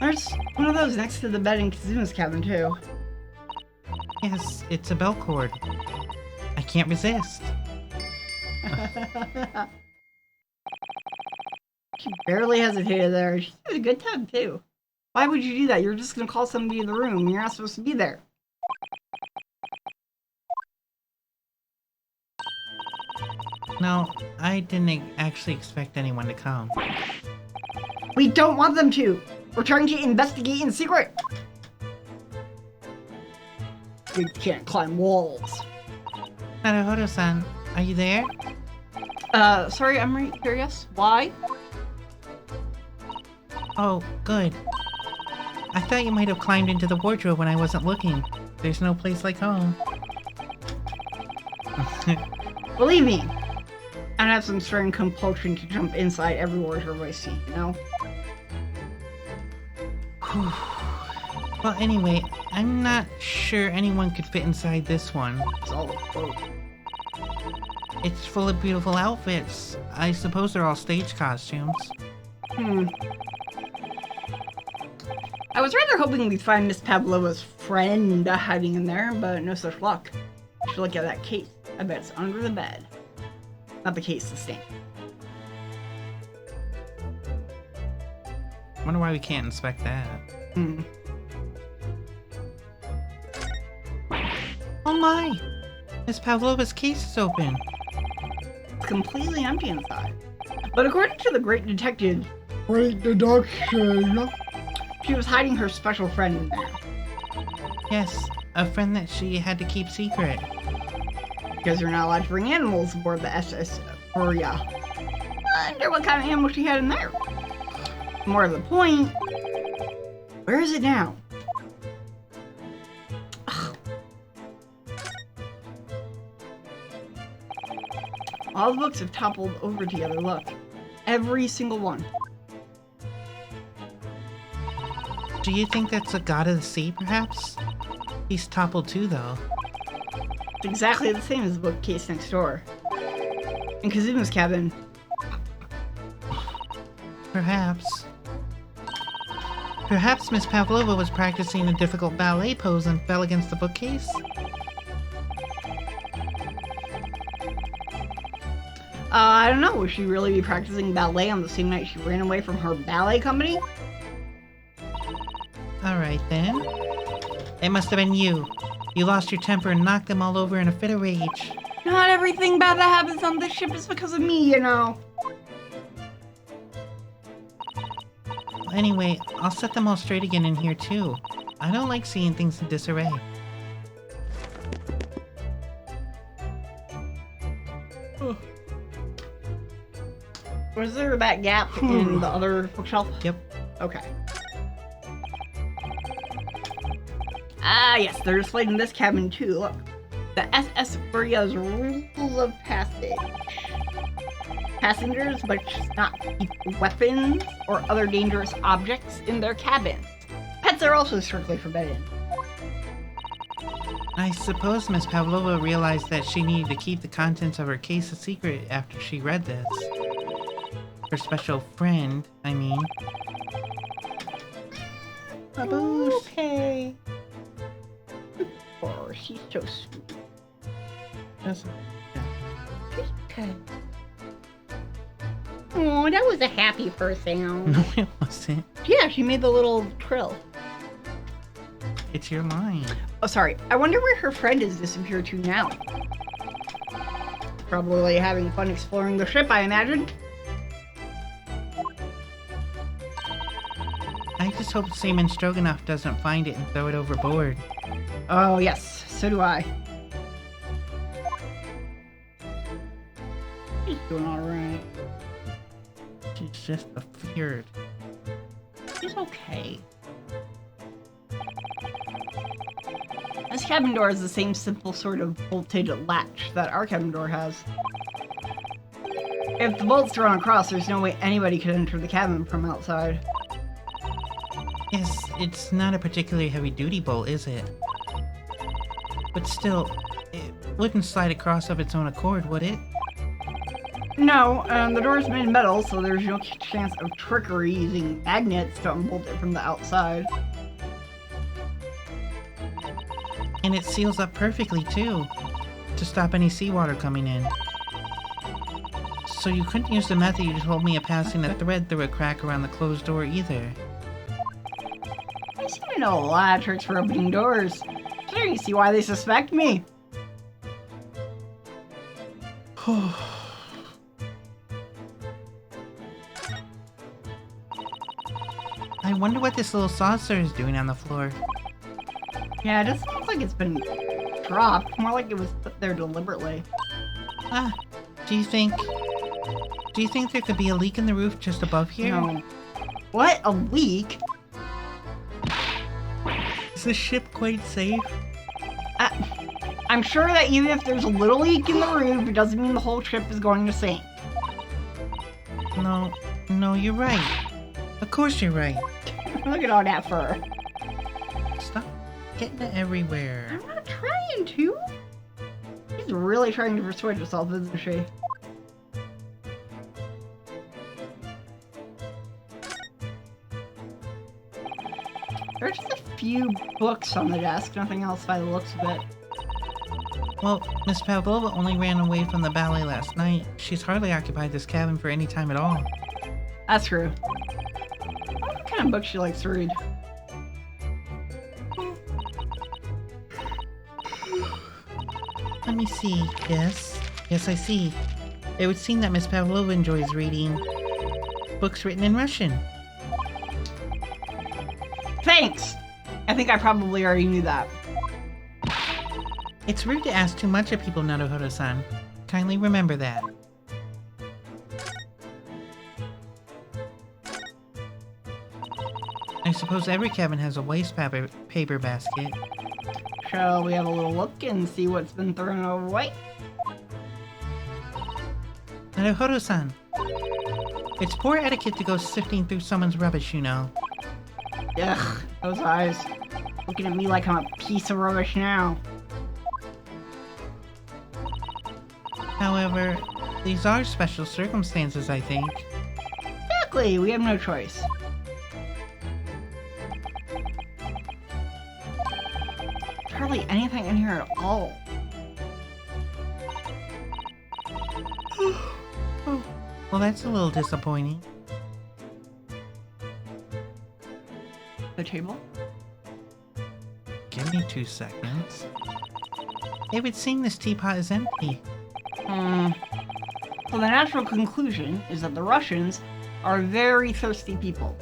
There's one of those next to the bed in Kazuma's cabin, too. Yes, it's a bell cord. I can't resist. She barely hesitated there. She's having a good time, too. Why would you do that? You're just gonna call somebody in the room. You're not supposed to be there. No, I didn't actually expect anyone to come. We don't want them to. We're trying to investigate in secret. We can't climb walls. Naruhodo-san, are you there? Sorry, I'm right here, yes. Why? Oh, good. I thought you might have climbed into the wardrobe when I wasn't looking. There's no place like home. Believe me, I have some certain compulsion to jump inside every wardrobe I see, you know? Well, anyway, I'm not sure anyone could fit inside this one. It's all a quote. It's full of beautiful outfits. I suppose they're all stage costumes. I was rather hoping we'd find Miss Pavlova's friend hiding in there, but no such luck. You should look at that case. I bet it's under the bed. Not the case, the stand. Wonder why we can't inspect that. Oh my! Miss Pavlova's case is open. It's completely empty inside. But according to the great detective, she was hiding her special friend in there. Yes, a friend that she had to keep secret. Because you're not allowed to bring animals aboard the SS Furia. I wonder what kind of animal she had in there. More to the point, where is it now? Ugh. All the books have toppled over together, look. Every single one. Do you think that's a god of the sea, perhaps? He's toppled too, though. It's exactly the same as the bookcase next door. In Kazuma's cabin. Perhaps. Perhaps Miss Pavlova was practicing a difficult ballet pose and fell against the bookcase? I don't know. Would she really be practicing ballet on the same night she ran away from her ballet company? Alright then. It must have been you. You lost your temper and knocked them all over in a fit of rage. Not everything bad that happens on this ship is because of me, you know. Well, anyway, I'll set them all straight again in here too. I don't like seeing things in disarray. Was there that gap in the other bookshelf? Yep. Okay. Ah, yes, they're displayed in this cabin too. Look. The SS Furia's rules of passage. Passengers must not keep weapons or other dangerous objects in their cabins. they're also strictly forbidden. I suppose Miss Pavlova realized that she needed to keep the contents of her case a secret after she read this. Her special friend, I mean. Baboose. Okay. Oh, she's so sweet. Doesn't. Okay. Oh, that was a happy first sound. No, it wasn't. Yeah, she made the little trill. It's your line. Oh, sorry. I wonder where her friend has disappeared to now. Probably having fun exploring the ship, I imagine. I just hope Seaman Stroganoff doesn't find it and throw it overboard. Oh, yes. So do I. She's doing alright. She's just afeared. She's okay. This cabin door has the same simple sort of bolted latch that our cabin door has. If the bolt's thrown across, there's no way anybody could enter the cabin from outside. Yes, it's not a particularly heavy-duty bolt, is it? But still, it wouldn't slide across of its own accord, would it? No, the door's made of metal, so there's no chance of trickery using magnets to unbolt it from the outside. And it seals up perfectly, too, to stop any seawater coming in. So you couldn't use the method you told me of passing a thread through a crack around the closed door either. I seem to know a lot of tricks for opening doors. Sure, you see why they suspect me. I wonder what this little saucer is doing on the floor. Yeah, it doesn't look like it's been dropped. More like it was put there deliberately. Ah, do you think there could be a leak in the roof just above here? No. What? A leak? Is the ship quite safe? I'm sure that even if there's a little leak in the roof, it doesn't mean the whole ship is going to sink. No, you're right. Of course you're right. Look at all that fur. Stop getting it everywhere. I'm not trying to. She's really trying to persuade herself, isn't she? There's just a few books on the desk, nothing else by the looks of it. Well, Miss Pavlova only ran away from the ballet last night. She's hardly occupied this cabin for any time at all. That's true. What kind of book she likes to read? Let me see. Yes, I see. It would seem that Miss Pavlova enjoys reading books written in Russian. Thanks! I think I probably already knew that. It's rude to ask too much of people, Naruhodo-san. Kindly remember that. I suppose every cabin has a waste paper basket. Shall we have a little look and see what's been thrown away? Naruhodo-san, it's poor etiquette to go sifting through someone's rubbish, you know. Ugh, those eyes. Looking at me like I'm a piece of rubbish now. However, these are special circumstances, I think. Exactly, we have no choice. Hardly anything in here at all. Well, that's a little disappointing. The table? Give me 2 seconds. It would seem this teapot is empty. So the natural conclusion is that the Russians are very thirsty people.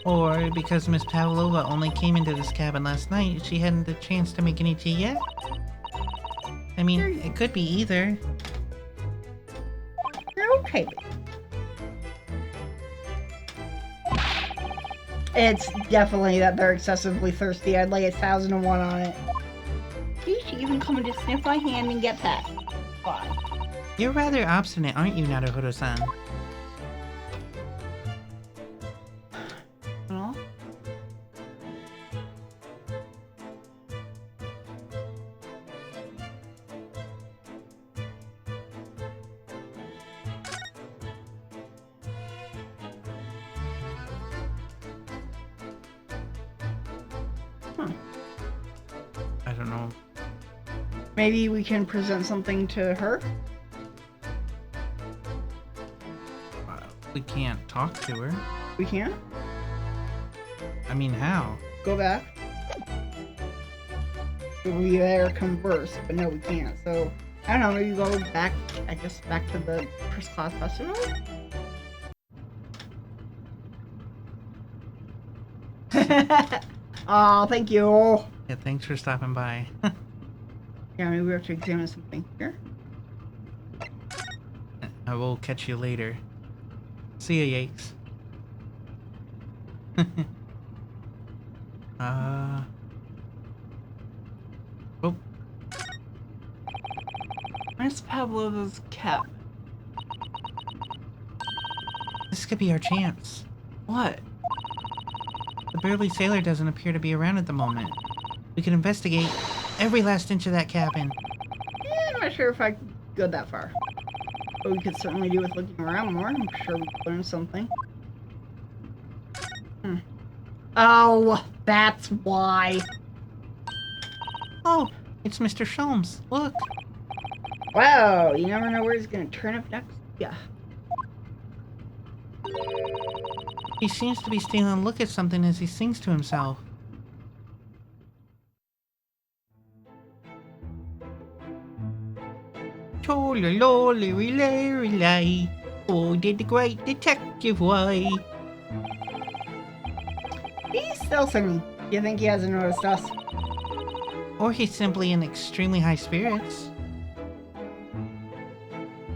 Or because Miss Pavlova only came into this cabin last night, she hadn't the chance to make any tea yet? I mean, it could be either. You're okay. It's definitely that they're excessively thirsty. I'd lay 1,001 on it. You should even come and just sniff my hand and get that. Fine. You're rather obstinate, aren't you, Naruhodo-san? Huh. I don't know. Maybe we can present something to her? We can't talk to her. We can't? I mean, how? Go back. We there converse, but no, we can't. So, I don't know, maybe go back, I guess, back to the first class festival? Oh, thank you. Yeah, thanks for stopping by. Yeah, maybe we have to examine something here. I will catch you later. See ya, Yakes. Oh, Where's Pavlova's cap? this could be our chance. What? The burly sailor doesn't appear to be around at the moment. We can investigate every last inch of that cabin. Yeah, I'm not sure if I could go that far. But we could certainly do with looking around more. I'm sure we could learn something. Oh, that's why. Oh, it's Mr. Sholmes. Look. Wow, you never know where he's gonna turn up next. Yeah. He seems to be stealing a look at something as he sings to himself. Tolololly-lay, oh, did the great detective way. He's still singing. You think he hasn't noticed us? Or he's simply in extremely high spirits.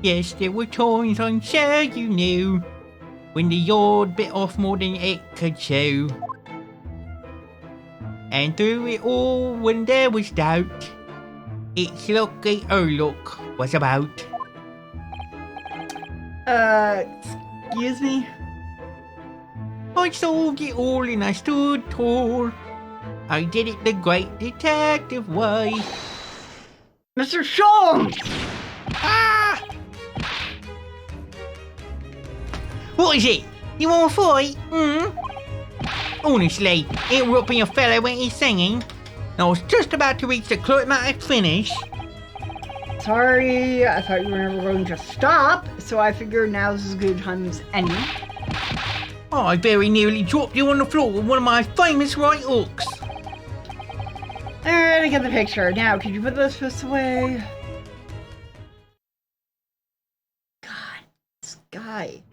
Yes, there were times, I'm sure you knew, when the yard bit off more than it could chew. And through it all, when there was doubt, it's lucky her luck was about. Excuse me? I solved it all and I stood tall. I did it the great detective way. Mr. Sholmes! Ah! What is it? You want a fight? Honestly, interrupting a fellow when he's singing. I was just about to reach the climatic finish. Sorry, I thought you were never going to stop, so I figured now's as good a time as any. I very nearly dropped you on the floor with one of my famous right hooks. Alright, I get the picture. Now, could you put those fists away? God, this guy.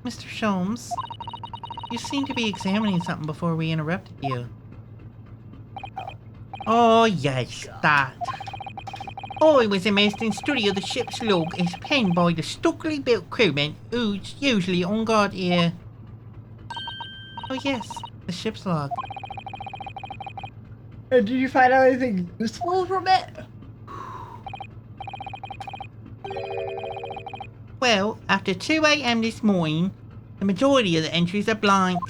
Mr. Sholmes, you seem to be examining something before we interrupted you. Oh yes, that. I was immersed in study of the ship's log as penned by the stockily built crewman who's usually on guard here. Oh yes, the ship's log. Did you find out anything useful from it? Well, after 2 AM this morning, the majority of the entries are blank.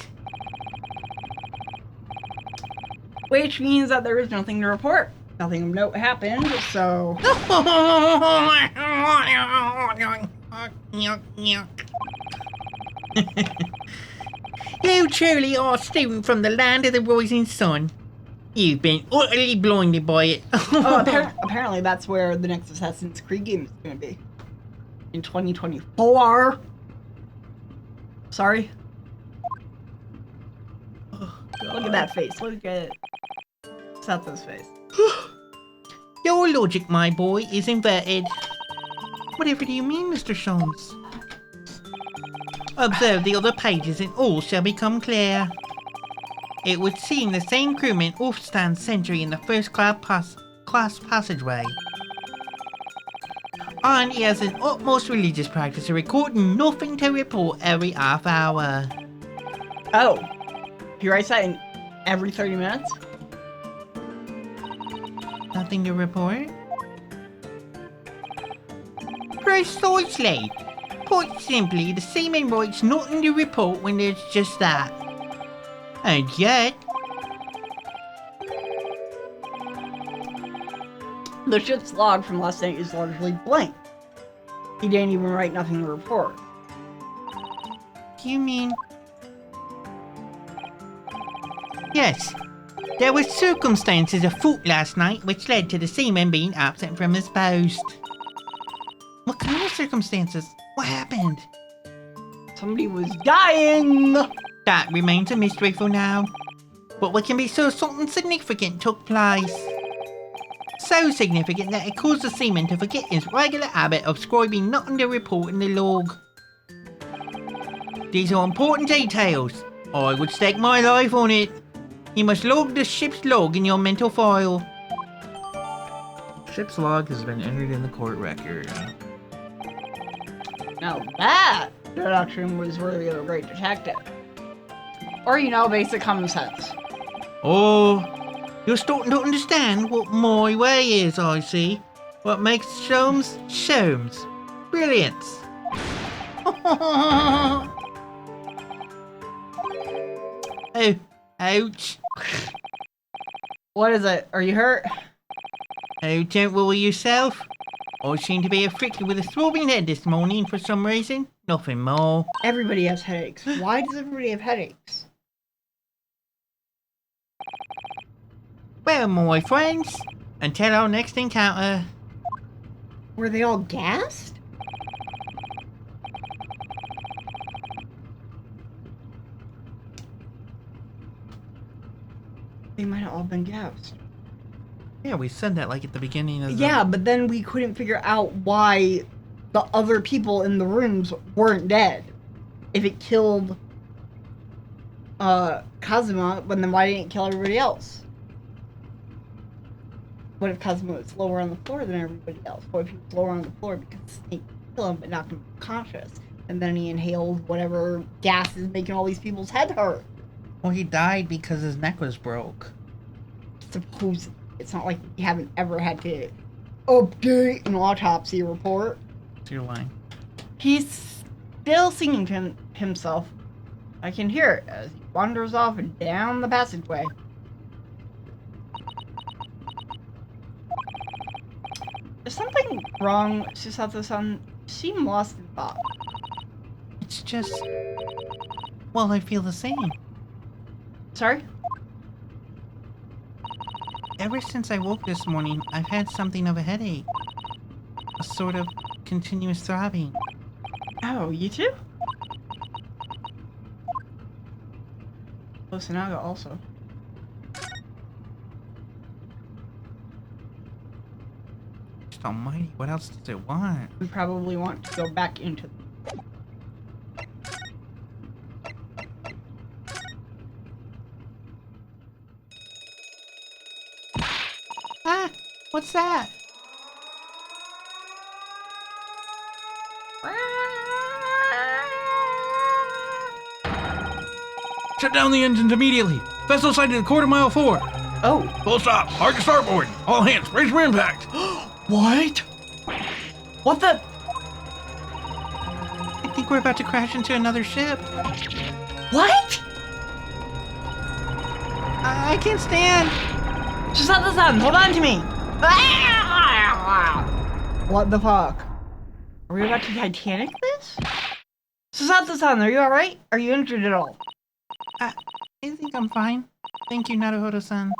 Which means that there is nothing to report. Nothing of note happened, so... You truly are a student from the land of the rising sun. You've been utterly blinded by it. Apparently that's where the next Assassin's Creed game is going to be. In 2024. Sorry. Look at that face. Look at Sato's face. Your logic, my boy, is inverted. Whatever do you mean, Mr. Sholmes? Observe the other pages and all shall become clear. It would seem the same crewman oft stands sentry in the first class passageway. And he has an utmost religious practice of recording nothing to report every half hour. Oh. He writes that in every 30 minutes? Nothing to report? Precisely. Quite simply, the seaman writes nothing to report when there's just that. And yet... The ship's log from last night is largely blank. He didn't even write nothing to report. You mean... Yes. There were circumstances afoot last night which led to the seaman being absent from his post. What kind of circumstances? What happened? Somebody was dying! That remains a mystery for now. But we can be sure something significant took place. So significant that it caused the seaman to forget his regular habit of scribing nothing to report in the log. These are important details. I would stake my life on it. You must log the ship's log in your mental file. Ship's log has been entered in the court record. Now that deduction was really a great detective. Or, basic common sense. Oh, you're starting to understand what my way is, I see. What makes Sholmes, Sholmes. Brilliant. Oh, ouch. What is it? Are you hurt? Oh, don't worry yourself. I seem to be afflicted with a throbbing head this morning for some reason. Nothing more. Everybody has headaches. Why does everybody have headaches? Well, my friends, until our next encounter. Were they all gassed? They might have all been gassed. Yeah, we said that like at the beginning of the... Yeah, but then we couldn't figure out why the other people in the rooms weren't dead. If it killed Kazuma, but then why didn't it kill everybody else? What if Kazuma was lower on the floor than everybody else? What if he was lower on the floor because the snake killed him but knocked him unconscious? And then he inhaled whatever gas is making all these people's head hurt. Well, he died because his neck was broke. Supposedly. It's not like we haven't ever had to update an autopsy report. So you're lying. He's still singing to himself. I can hear it as he wanders off and down the passageway. Is something wrong, Susato-san? You seem lost in thought. It's just... Well, I feel the same. Sorry? Ever since I woke this morning, I've had something of a headache. A sort of continuous throbbing. Oh, you too? Osanaga also. Just almighty, what else does it want? We probably want to go back into... Ah! What's that? Shut down the engines immediately! Vessel sighted at quarter-mile 4! Oh! Full stop. Hard to starboard. All hands, brace for impact. What? What the... I think we're about to crash into another ship. What? I can't stand! Susato-san, hold on to me! What the fuck? Are we about to Titanic this? Susato-san, are you alright? Are you injured at all? I think I'm fine. Thank you, Naruhodo-san.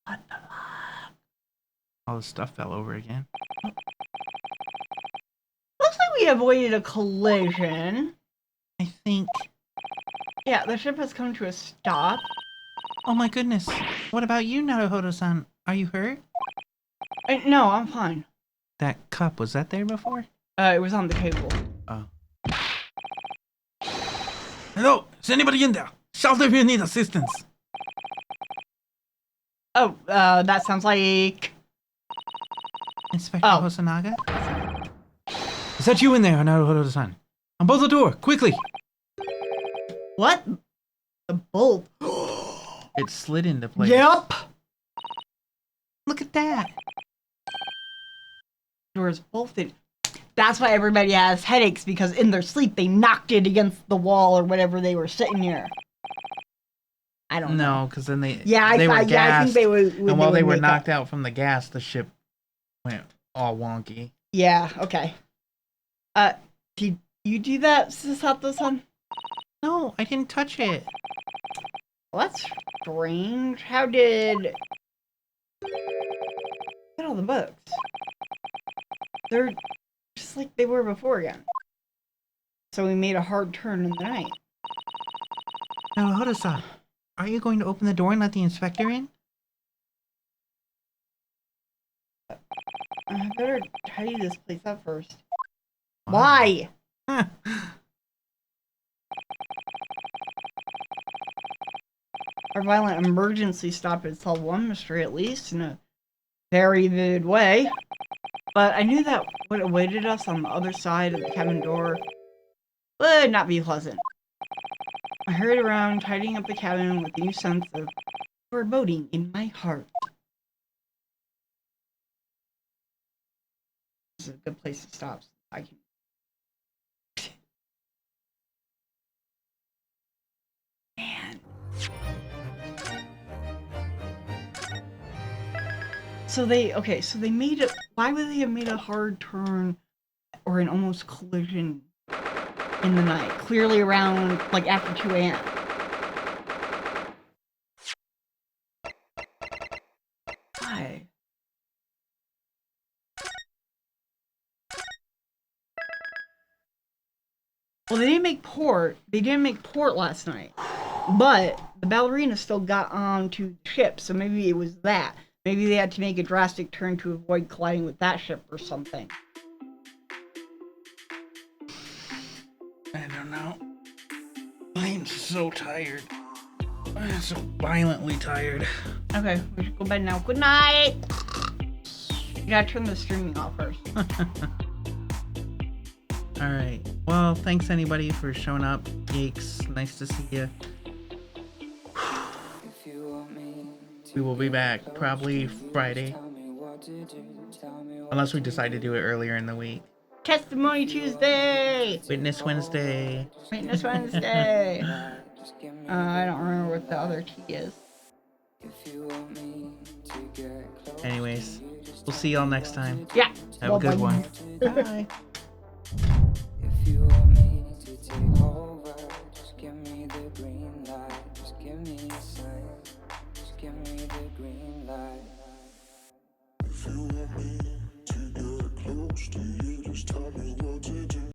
What the fuck? All the stuff fell over again. Looks like we avoided a collision. I think... Yeah, the ship has come to a stop. Oh my goodness. What about you, Naruhodo-san? Are you hurt? No, I'm fine. That cup, was that there before? It was on the table. Oh. Hello, is anybody in there? Shout if you need assistance. Oh, that sounds like... Inspector Oh. Hosanaga? Is that you in there, Naruhodo-san? On both the door, quickly! What? The bolt. It slid into place. Yep! Look at that! Doors bolted. That's why everybody has headaches, because in their sleep they knocked it against the wall or whatever they were sitting near. I don't know. No, because then they Yeah, they were I gassed, think they would. and while they were wake knocked up. out from the gas, the ship went all wonky. Yeah, okay. Did you do that, Susato-san? No, I didn't touch it. Well, that's strange. How did... Look at all the books. They're just like they were before again. So we made a hard turn in the night. Now, Hodo-san, are you going to open the door and let the inspector in? I better tidy this place up first. Why? Our violent emergency stopped at cell 1 mystery, at least, in a very vivid way. But I knew that what awaited us on the other side of the cabin door would not be pleasant. I hurried around, tidying up the cabin with a new sense of foreboding in my heart. This is a good place to stop. I can... Man. So they made it. Why would they have made a hard turn or an almost collision in the night? Clearly around, like, after 2 a.m. Why? Well, they didn't make port. They didn't make port last night. But the ballerina still got onto the ship, so maybe it was that. Maybe they had to make a drastic turn to avoid colliding with that ship or something. I don't know. I am so tired. I'm so violently tired. Okay, we should go to bed now. Good night! You gotta turn the streaming off first. Alright. Well, thanks anybody for showing up. Geeks, nice to see you. We will be back probably Friday. Unless we decide to do it earlier in the week. Testimony Tuesday! Witness Wednesday. Witness Wednesday! I don't remember what the other T is. Anyways, we'll see y'all next time. Yeah! Have a good one. Bye. If you want me to take over, just give me the green light. Just give me a sign. Just give me the green light. If you want me to get close to you, just tell me what